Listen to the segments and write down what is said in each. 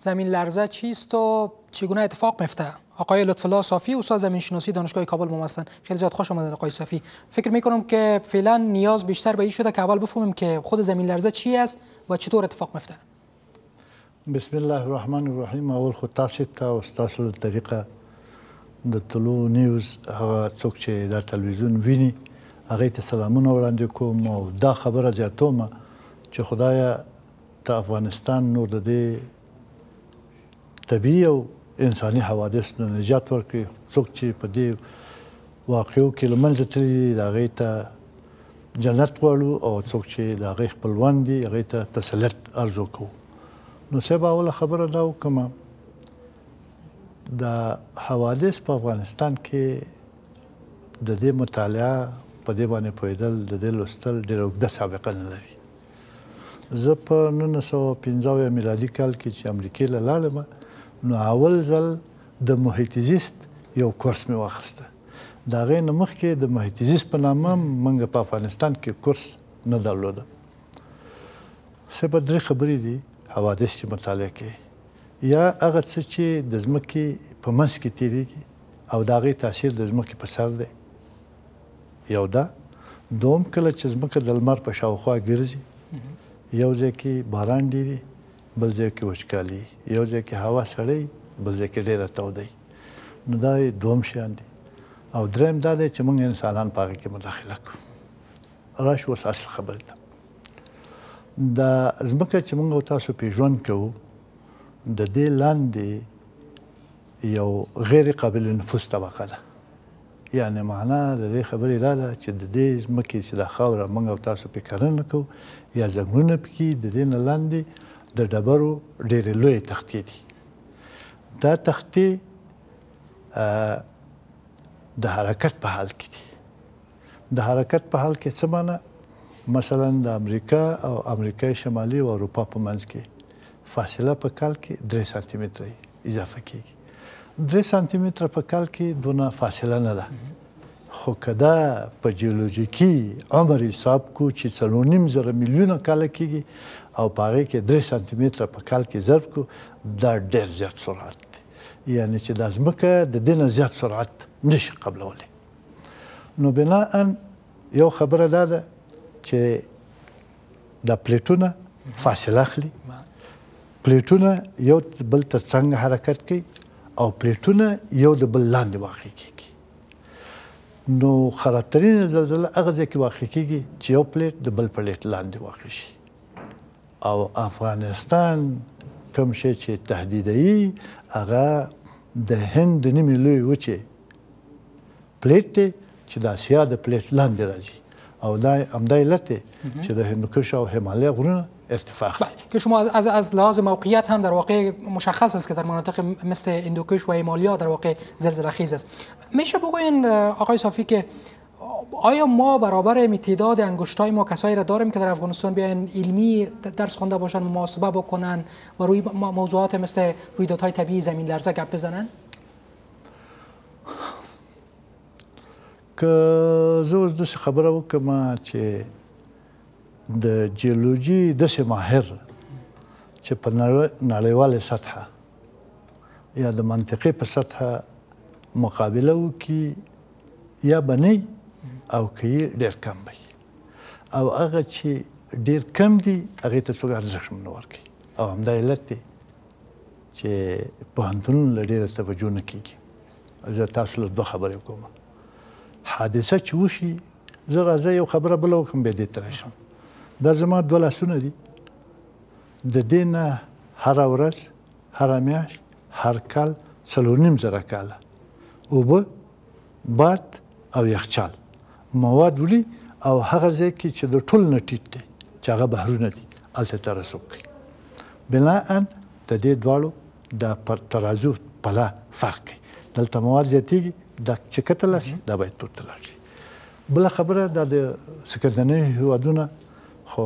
زمین لرزه چیست و چگونه اتفاق میفته؟ آقای لطفالله صافی استاد زمین شناسی دانشگاه کابل با ما هستند. خیلی زیاد خوش آمدید آقای صافی. فکر میکنم که فعلا نیاز بیشتر به این شده که اول بفهمیم که خود زمین لرزه چی است و چطور اتفاق میفته. بسم الله الرحمن الرحیم. اول خو تاسو ته او تاسو د طریقه د طلوع نیوز هغه څوک چې د تلویزیون ویني هغه ته سلامونه وړاندې کوم او دا خبره زیاتومه چې خدایا د افغانستان نور د دې طبیعي او انساني حوادث نه نجات ورکړي. څوک چې په دې واقعو کې له منځه تللي د هغې ته جنت غواړو او څوک چې د هغې خپلوان دي هغې ته تسلیت ارزو کوو. نو صاحب اوله خبره دا وکړم د حوادث په افغانستان کې د دې مطالعه په دې باندې پوهېدل د دې لوستل ډېره اوږده سابقه نه لري. زه په 1950 میلادي کال کې چې امریکې له لاړم نو اول ځل د محیط زیست یو کورس مې واخیسته. د هغې نه مخکې د محیط زیست په نامه موږ په افغانستان کې کورس نه درلوده. صاحب درې خبرې دي حوادث چې مطالعه کوي. یا هغه څه چې د ځمکې په منځ کې تېرېږي او د هغې تاثیر د ځمکې په سر دی، یو دا. دوم کله چې ځمکه د لمر په شاوخوا ګرځي یو ځای کې باران ډېري بل ځای کې وچکالي، یو ځای کې هوا سړی بل ځای کې ډېره توده. نو دا دوم شیان دي. او دریم دا دی چې موږ انسانان په هغې کې مداخله کوو. راشو اوس اصل خبرې ته. دا ځمکه چې موږ او تاسو پې ژوند کوو د دې لاندې یو غیر قابل نفوذ طبقه ده. یعنې معنا د دې خبرې دا ده چې د دې ځمکې چې دا خاوره موږ او تاسو پې کرنه کوو یا ځنګلونه پکې د دې نه لاندې د ډبرو ډېرې لویې تختې دي. دا تختې د حرکت په حال کې دي. د حرکت په حال کې څه معنی؟ مثلا د امریکا او امریکای شمالي او اروپا په منځ کې فاصله په کال کې 3 سانتي متره اضافه کیږي. 3 سانتي متره په کال کې دونه فاصله نه ده. خو که دا په جیولوژیکي عمر حساب کو چې 4.5 میلیونه کاله کیږي او په هغې کې 3 سانتي متره په کال کې ضرب کو دا ډېر زیات سرعت دی. یعنې چې دا ځمکه د دې نه زیات سرعت نشي قبلولی. نو بناءً یو خبره دا ده چې دا پلیټونه فاصله اخلي، پلیټونه یو بل تر څنګ حرکت کوي او پلیټونه یو د بل لاندې واقع کیږي. نو خطرترینه زلزله هغه ځای کې واقع کیږي چې یو پلیټ د بل پلیټ لاندې واقع شي. او افغانستان کوم شی چې تهدیدوي هغه د هند د نیمې لویې وچې پلیټ دی چې د اسیا د پلیټ لاندې راځي او دا همدا علت دی چې د هندوکش او هیمالیا غرونه ارتفاع اخلي. که شما از لحاظ موقعیت هم در واقع مشخص است که در مناطق مثل هندوکش و هیمالیا در واقع زلزله خیز است. میشه بگوین آقای صافی که آیا ما برابر تعداد انگشتای ما کسایی را داریم که در افغانستان بیاین علمی درس خوانده باشن، محاسبه بکنن و روی موضوعات مثل رویدادهای طبیعی، زمین لرزه گپ بزنن؟ که زه اوس داسې خبره وکړم چې د جیولوژي داسې ماهر چې په نړیواله سطحه یا د منطقې په سطحه مقابله وکړي یا به نه او که یې ډېر کم وي او هغه چې ډېر کم دي هغې ته څوک ارزښت هم نه ورکوي. او همدا علت دی چې پوهنتونونه له ډېره توجه نه کېږي. زه تاسو له 2 خبرې وکړم. حادثه چې وشي زه راځه یو خبره بله وکړم بیا دې ته راشم. دا زما 2 لاسونه دي. د دې نه هره ورځ، هره میاشت، هر کال 4.5 کاله اوبه، باد او یخچال مواد وړي او هغه ځای کې چې د ټول نه ټیټ دی چې هغه بحرونه دي هلته ترسب کوي. بناءً د دې دواړو د ترازو پله فرق کوي. دلته مواد زیاتېږي دا چې کته لاړ شي دا باید پورته لاړ شي. بله خبره دا د سکندنیو هېوادونه خو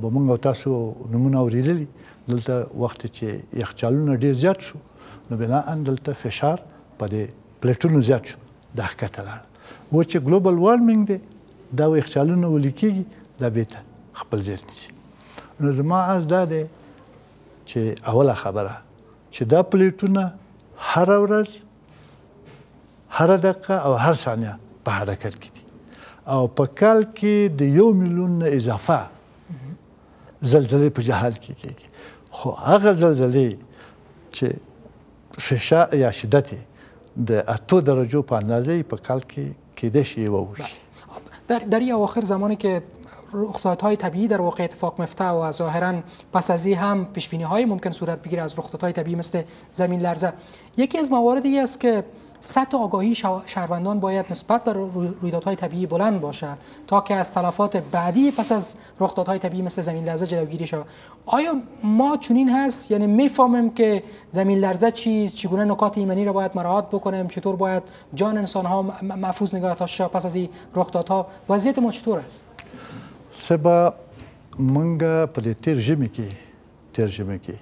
به موږ او تاسو نومونه اورېدلي. دلته وخت چې یخچالونه ډېر زیات شو نو بناءً دلته فشار په دې پلیټونو زیات شو دا ښکته لاړه. و چې ګلوبل وارمنګ دی دا یخچالونه ولې کېږي دا بېرته خپل ځای نیسي. نو زما عرض دا دی چې اوله خبره چې دا پلیټونه هره ورځ هره دقیقه او هر ثانیه په حرکت کې دي او په کال کې د 1 میلیون نه اضافه زلزلې په جهاد کې کېږي خو هغه زلزلې چې فشار یا شدت د 8 درجو په اندازه په کال کې کېدای شي ووشي. در این اواخر زمانی که رخدادهای طبیعی در واقع اتفاق میفته و ظاهرا پس از این هم پیشبینی‌های ممکن صورت بگیره از رخدادهای طبیعی مثل زمین لرزه، یکی از مواردی است که سطح آگاهی شهروندان باید نسبت به رویدادهای طبیعی بلند باشه تا که از تلفات بعدی پس از رخدادهای طبیعی مثل زمین لرزه جلوگیری شود. آیا ما چنین هست؟ یعنی میفهمیم که زمین لرزه چیست، چگونه نکات ایمنی را باید مراعات بکنیم، چطور باید جان انسان ها محفوظ نگه داشته پس از این رخدادها؟ وضعیت ما چطور است؟ سبا منګه په دې تیر ژمي کې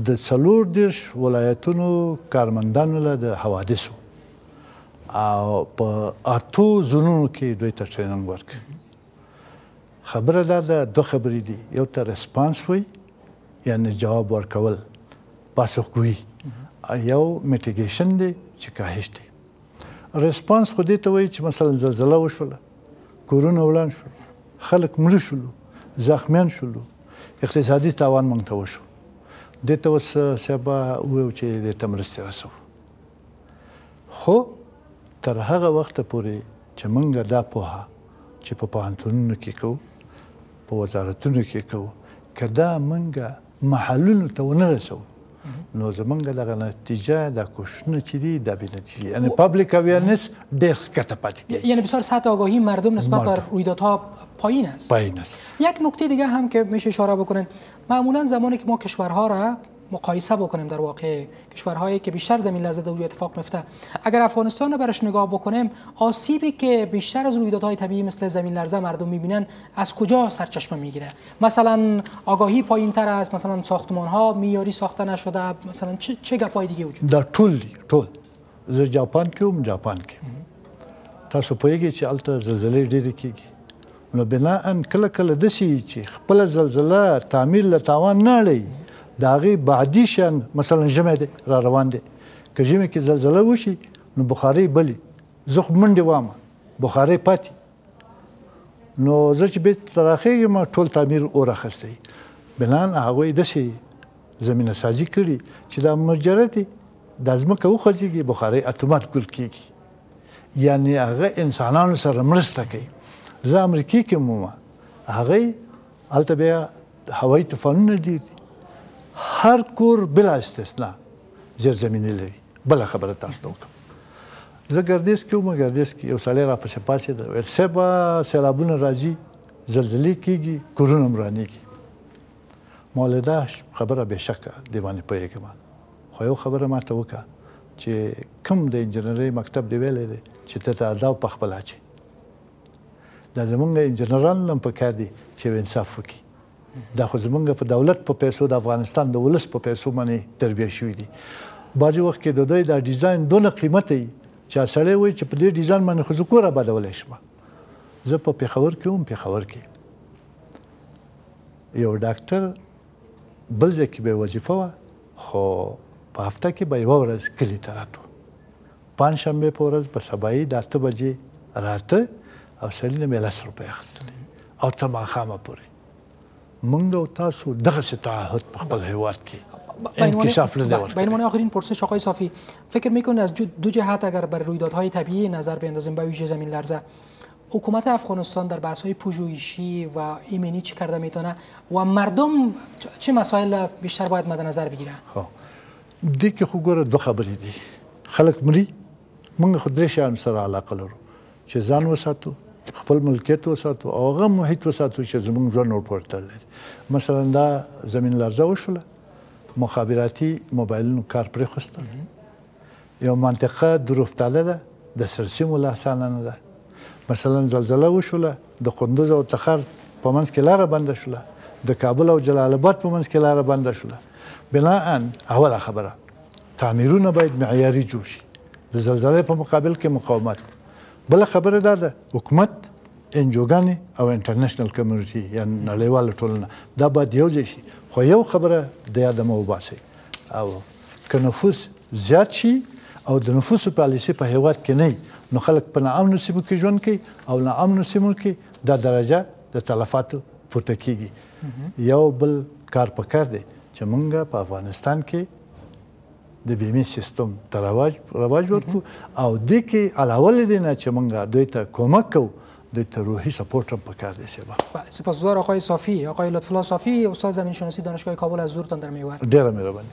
د 40 ولایتونو کارمندانو له د حوادثو او په 8 زونونو کې دوی ته ټریننګ ورکړ. خبره دا ده، دوه خبرې دي، یو ته ریسپانس وایي یعنې جواب ورکول پاسخګویي، یو میټیګیشن دی چې کاهش دی. ریسپانس خو دې ته وایي چې مثلا زلزله وشوله، کورونه وران شول، خلک مړه شولو، زخمیان شولو، اقتصادي تاوان موږ ته وشو. دې ته اوس سبا وویو چې دې ته مرستې رسوو. خو تر هغه وخته پورې چې موږ دا پوهه چې په پوهنتونونو کې کوو، په وزارتونو کې کوو، که دا موږ محلونو ته ونه رسوو نو زموږ دغه نتیجه دا کوششونه چې دي دا بې‌نتیجه، یعنی پابلیک اویرنس ډېر ښکته پاتې کېږي. یعنی بسیار سطح آگاهی مردم نسبت بر رویدادها پایین است. یک نکته دیگه هم که میشه اشاره بکنین، معمولا زمانی که ما کشورها را مقایسه بکنیم، در واقع کشورهایی که بیشتر زمین لرزه در اونجا اتفاق میفته، اگر افغانستان رو برش نگاه بکنیم، آسیبی که بیشتر از رویدادهای طبیعی مثل زمین لرزه مردم میبینن از کجا سرچشمه میگیره؟ مثلا آگاهی پایین تر است، مثلا ساختمان ها معیاری ساخته نشده، مثلا چه گپای دیگه وجود داره؟ ټول زه جاپان کې وم، جاپان کې تاسو پوهیږئ چې هلته زلزلې ډېرې کېږي، نو بناء کله کله داسې چې خپله زلزله تعمیر له تاوان نه اړوي، د هغې بعدي شیان مثلا ژمی دی را روان دی، که ژمي کې زلزله وشي نو بخارۍ بلي، زه خو منډې وامه بخارۍ پاتې، نو زه چې بېرته راخېږم ټول تعمیر اور اخیستی. بناً هغوی داسې زمینه سازي کړي چې دا مجرد دا ځمکه وخوځېږي بخارۍ اتومات ګل کېږي، یعنې هغه انسانانو سره مرسته کوي. زه امریکې کې وم، هغوی هلته بیا هوایي طوفانونه ډېر دي، هر کور بلا استثنا زیرزمیني لري. بله خبره تاسو ته وکړم، زه ګردیز کې وم، ګردیز کې یو سړی راپسې پاڅېد، ویل صاحب سیلابونه راځي، زلزلې کېږي، کورونه هم رانېږي. ما ویل دا خبره بېشکه دې باندې پوهېږم، خو یو خبره ماته وکړه چې کوم د انجینرۍ مکتب دې ویلی دی چې ته ته دا پخپله اچې. دا زمونږ انجینران هم پکار دي چې انصاف وکړي. دا خو زمونږ په دولت په پیسو، د افغانستان د ولس په پیسو باندې تربیه شوي دي. بعضې وخت کې د دوی دا ډیزاین دونه قیمته وي چې سړی وایي چې په دې ډیزاین باندې خو زه کور آبادولی شم. زه په پېښور کې وم، پېښور کې یو ډاکټر بل ځای کې به یې وظیفه وه، خو په هفته کې به یوه ورځ کلي ته راته، پنجشنبې په ورځ په سبایي د 8 بجې راته او سړي نه مې 10 روپۍ اخیستلې او تر ماښامه پورې. موږ او تاسو دغسې تعهد په خپل هیواد کې انکشاف نه دی ورکړی. به عنوان آخرین پرسش آقای صافی، فکر میکنید از دو جهت اگر بر رویدادهای طبیعی نظر بیندازیم به ویژه زمین لرزه، حکومت افغانستان در بحث‌های پژوهشی و ایمنی چی کرده میتونه و مردم چه مسائل بیشتر باید مد نظر بگیرن؟ دې کې خو ګوره دوه خبرې دي، خلک مري، موږ خو درې شیانو سره علاقه لرو چې ځان وساتو، خپل ملکیت وساتو او هغه محیط وساتو چې زموږ ژوند ورپورې تړلی دی. مثلا دا زمین لرزه وشوله، مخابراتي موبایلونو کار پرېښوسته، یو منطقه دور افتاده ده، د سرسیمو له اسانه نه ده. مثلا زلزله وشوله، د قندوز او تخار په منځ کې لاره بنده شوله، د کابل او جلال آباد په منځ کې لاره بنده شوله. بناء اوله خبره تعمیرونه باید معیاري جوړ شي، د زلزلې په مقابل کې مقاومت. بله خبره دا ده حکومت، انجوګانې او انټرنیشنل کمیونټي یعنې نړیواله ټولنه دا باید یو ځای شي. خو یو خبره د یاده مه وباسئ او که نفوس زیات شي او د نفوسو پالیسي په هیواد کې نه نو خلک په ناامنو سیمو کې ژوند کوي او ناامنو سیمو کې دا درجه د تلفاتو پورته کیږي. یو بل کار پکار دی چې موږ په افغانستان کې د بیمې سیستم ته رواج ورکړو او دې کې علاوه له دې نه چې موږ دوی ته کومک کوو دوی ته روحي سپورت هم پکار دی. بله سپاسگزار آقای صافی، آقای لطف‌الله صافی، استاد زمین‌شناسی دانشگاه کابل از حضورتان در محور. ډیره مهرباني.